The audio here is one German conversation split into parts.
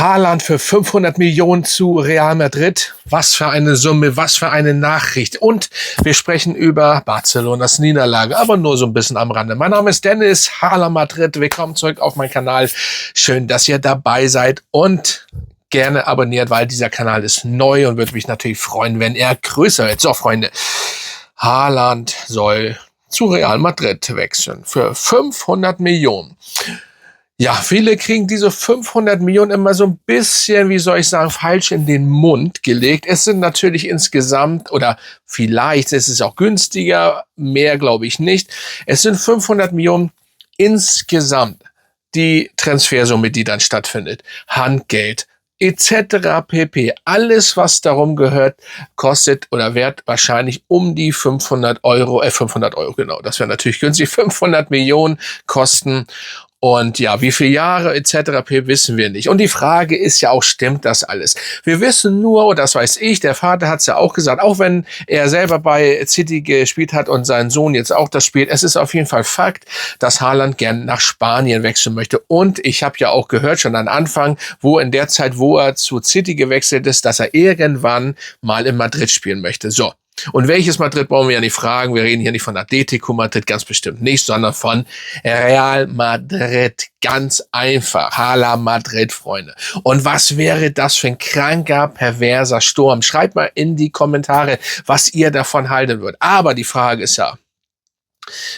Haaland für 500 Millionen zu Real Madrid. Was für eine Summe, was für eine Nachricht. Und wir sprechen über Barcelonas Niederlage, aber nur so ein bisschen am Rande. Mein Name ist Dennis, Haaland Madrid. Willkommen zurück auf meinen Kanal. Schön, dass ihr dabei seid und gerne abonniert, weil dieser Kanal ist neu und würde mich natürlich freuen, wenn er größer wird. So, Freunde, Haaland soll zu Real Madrid wechseln für 500 Millionen. Ja, viele kriegen diese 500 Millionen immer so ein bisschen, wie soll ich sagen, falsch in den Mund gelegt. Es sind natürlich insgesamt, oder vielleicht ist es auch günstiger, mehr glaube ich nicht. Es sind 500 Millionen insgesamt die Transfersumme, die dann stattfindet. Handgeld etc. pp. Alles, was darum gehört, kostet oder wert wahrscheinlich um die 500 Euro, genau, das wäre natürlich günstig, 500 Millionen kosten. Und ja, wie viele Jahre etc. pp. Wissen wir nicht. Und die Frage ist ja auch, stimmt das alles? Wir wissen nur, und das weiß ich, der Vater hat es ja auch gesagt, auch wenn er selber bei City gespielt hat und sein Sohn jetzt auch das spielt, es ist auf jeden Fall Fakt, dass Haaland gern nach Spanien wechseln möchte. Und ich habe ja auch gehört, schon am Anfang, wo in der Zeit, wo er zu City gewechselt ist, dass er irgendwann mal in Madrid spielen möchte. So. Und welches Madrid brauchen wir ja nicht fragen. Wir reden hier nicht von Atletico Madrid, ganz bestimmt nicht, sondern von Real Madrid. Ganz einfach. Hala Madrid, Freunde. Und was wäre das für ein kranker, perverser Sturm? Schreibt mal in die Kommentare, was ihr davon halten würdet. Aber die Frage ist ja,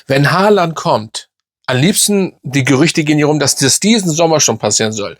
wenn Haaland kommt, am liebsten, die Gerüchte gehen hier rum, dass das diesen Sommer schon passieren soll.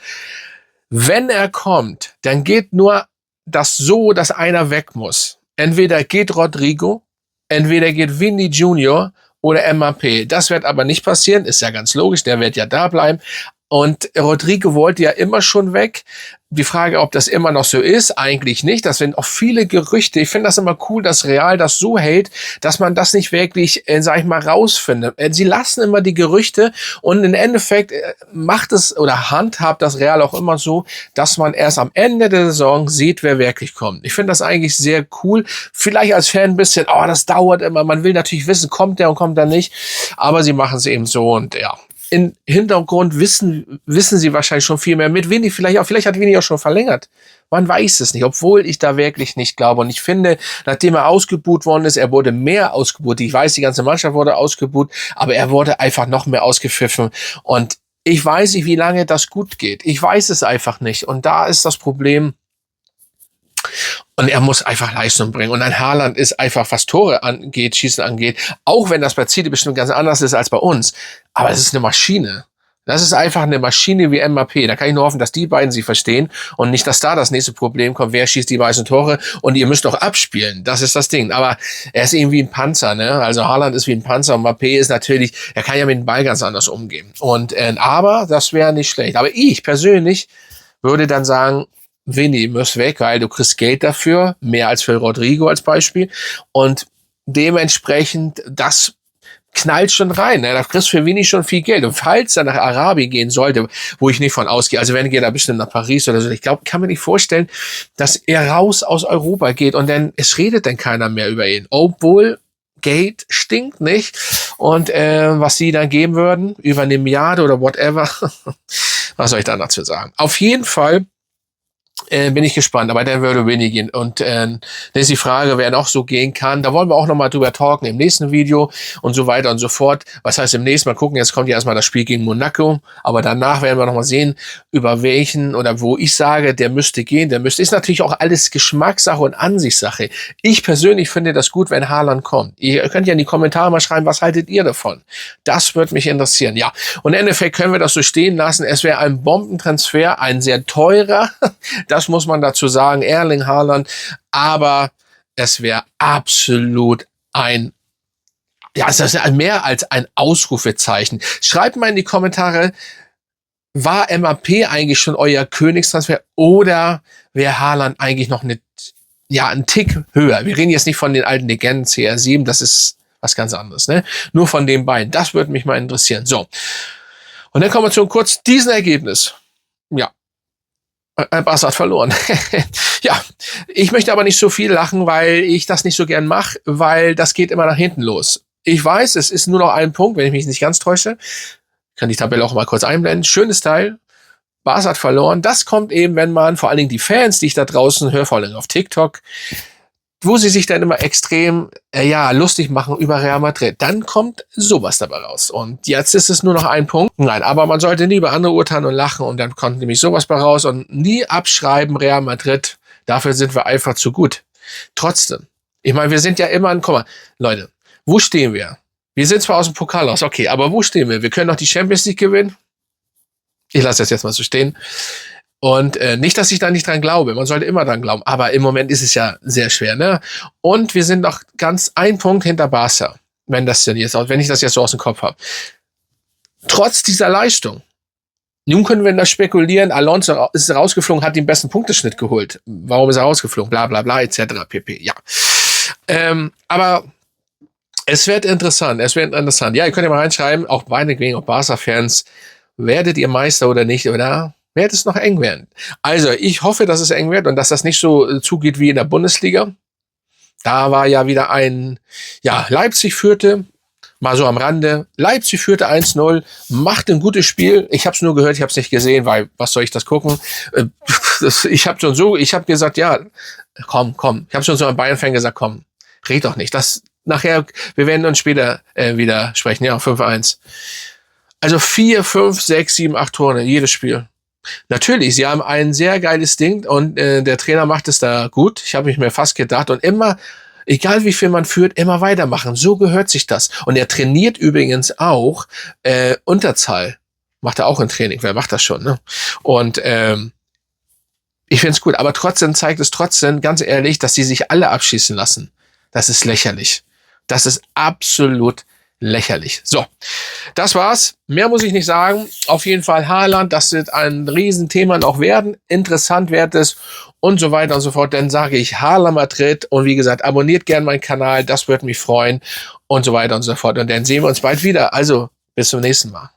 Wenn er kommt, dann geht nur das so, dass einer weg muss. Entweder geht Rodrigo, entweder geht Vini Junior oder Mbappé. Das wird aber nicht passieren, ist ja ganz logisch, der wird ja da bleiben. Und Rodrigo wollte ja immer schon weg. Die Frage, ob das immer noch so ist, eigentlich nicht. Das sind auch viele Gerüchte. Ich finde das immer cool, dass Real das so hält, dass man das nicht wirklich, sag ich mal, rausfindet. Sie lassen immer die Gerüchte und im Endeffekt macht es oder handhabt das Real auch immer so, dass man erst am Ende der Saison sieht, wer wirklich kommt. Ich finde das eigentlich sehr cool. Vielleicht als Fan ein bisschen, oh, das dauert immer. Man will natürlich wissen, kommt der und kommt er nicht. Aber sie machen es eben so und ja. Im Hintergrund wissen sie wahrscheinlich schon viel mehr mit. Vielleicht hat Vini auch schon verlängert. Man weiß es nicht, obwohl ich da wirklich nicht glaube. Und ich finde, nachdem er ausgebuht worden ist, er wurde mehr ausgebuht. Ich weiß, die ganze Mannschaft wurde ausgebuht, aber er wurde einfach noch mehr ausgepfiffen. Und ich weiß nicht, wie lange das gut geht. Ich weiß es einfach nicht. Und da ist das Problem. Und er muss einfach Leistung bringen. Und ein Haaland ist einfach, was Tore angeht, Schießen angeht, auch wenn das bei City bestimmt ganz anders ist als bei uns. Aber es ist eine Maschine. Das ist einfach eine Maschine wie Mbappé. Da kann ich nur hoffen, dass die beiden sich verstehen und nicht, dass da das nächste Problem kommt. Wer schießt die meisten Tore? Und ihr müsst doch abspielen. Das ist das Ding. Aber er ist eben wie ein Panzer, ne? Also Haaland ist wie ein Panzer und Mbappé ist natürlich, er kann ja mit dem Ball ganz anders umgehen. Und, aber das wäre nicht schlecht. Aber ich persönlich würde dann sagen, Vini muss weg, weil du kriegst Geld dafür, mehr als für Rodrigo als Beispiel. Und dementsprechend, das knallt schon rein. Ne? Da kriegst du für Vini schon viel Geld. Und falls er nach Arabien gehen sollte, wo ich nicht von ausgehe, also wenn er da bestimmt nach Paris oder so, ich glaube, kann mir nicht vorstellen, dass er raus aus Europa geht und dann, es redet dann keiner mehr über ihn. Obwohl Geld stinkt nicht. Und was sie dann geben würden, über eine Milliarde oder whatever, was soll ich da dazu sagen? Auf jeden Fall bin ich gespannt, aber der würde Vini gehen. Und das ist die Frage, wer noch so gehen kann. Da wollen wir auch nochmal drüber talken im nächsten Video und so weiter und so fort. Was heißt im nächsten Mal gucken, jetzt kommt ja erstmal das Spiel gegen Monaco, aber danach werden wir nochmal sehen, über welchen oder wo ich sage, der müsste gehen, ist natürlich auch alles Geschmackssache und Ansichtssache. Ich persönlich finde das gut, wenn Haaland kommt. Ihr könnt ja in die Kommentare mal schreiben, was haltet ihr davon? Das würde mich interessieren, ja. Und im Endeffekt können wir das so stehen lassen. Es wäre ein Bombentransfer, ein sehr teurer, das muss man dazu sagen, Erling Haaland, aber es wäre absolut es ist mehr als ein Ausrufezeichen. Schreibt mal in die Kommentare, war Mbappé eigentlich schon euer Königstransfer oder wäre Haaland eigentlich noch ein Tick höher? Wir reden jetzt nicht von den alten Legenden CR7, das ist was ganz anderes, ne? Nur von den beiden. Das würde mich mal interessieren. So. Und dann kommen wir zu kurz diesem Ergebnis. Ja. Barca hat verloren. Ja, ich möchte aber nicht so viel lachen, weil ich das nicht so gern mache, weil das geht immer nach hinten los. Ich weiß, es ist nur noch ein Punkt, wenn ich mich nicht ganz täusche. Kann die Tabelle auch mal kurz einblenden. Schönes Teil. Barca hat verloren. Das kommt eben, wenn man, vor allen Dingen die Fans, die ich da draußen höre, vor allen Dingen auf TikTok, wo sie sich dann immer extrem lustig machen über Real Madrid. Dann kommt sowas dabei raus. Und jetzt ist es nur noch ein Punkt. Nein, aber man sollte nie über andere urteilen und lachen. Und dann kommt nämlich sowas bei raus. Und nie abschreiben, Real Madrid. Dafür sind wir einfach zu gut. Trotzdem. Ich meine, wir sind ja immer guck mal, Leute, wo stehen wir? Wir sind zwar aus dem Pokal raus, okay, aber wo stehen wir? Wir können doch die Champions League gewinnen. Ich lasse das jetzt mal so stehen. Und nicht, dass ich da nicht dran glaube. Man sollte immer dran glauben. Aber im Moment ist es ja sehr schwer, ne? Und wir sind noch ganz ein Punkt hinter Barca. Wenn ich das jetzt so aus dem Kopf habe. Trotz dieser Leistung. Nun können wir da spekulieren. Alonso ist rausgeflogen, hat den besten Punkteschnitt geholt. Warum ist er rausgeflogen? Bla, bla, bla, etc. pp. Ja. Aber es wird interessant. Ja, ihr könnt ja mal reinschreiben, auch meinetwegen, auch Barca-Fans, werdet ihr Meister oder nicht, oder wird es noch eng werden? Also, ich hoffe, dass es eng wird und dass das nicht so zugeht wie in der Bundesliga. Da war ja wieder Leipzig führte, mal so am Rande. Leipzig führte 1-0, macht ein gutes Spiel. Ich habe es nur gehört, ich habe es nicht gesehen, weil, was soll ich das gucken? Ich habe gesagt, ja, komm. Ich habe schon so einem Bayern-Fan gesagt, komm, red doch nicht. Nachher, wir werden uns später wieder sprechen. Ja, 5-1. Also 4, 5, 6, 7, 8 Tore, jedes Spiel. Natürlich, sie haben ein sehr geiles Ding und der Trainer macht es da gut. Ich habe mir fast gedacht und immer, egal wie viel man führt, immer weitermachen. So gehört sich das. Und er trainiert übrigens auch Unterzahl. Macht er auch im Training. Wer macht das schon, ne? Und ich finde es gut. Aber trotzdem zeigt es ganz ehrlich, dass sie sich alle abschießen lassen. Das ist lächerlich. Das ist absolut lächerlich. So, das war's. Mehr muss ich nicht sagen. Auf jeden Fall Haaland, das wird ein Riesenthema noch werden. Interessant wird es und so weiter und so fort. Dann sage ich Hala Madrid und wie gesagt, abonniert gerne meinen Kanal. Das würde mich freuen und so weiter und so fort. Und dann sehen wir uns bald wieder. Also, bis zum nächsten Mal.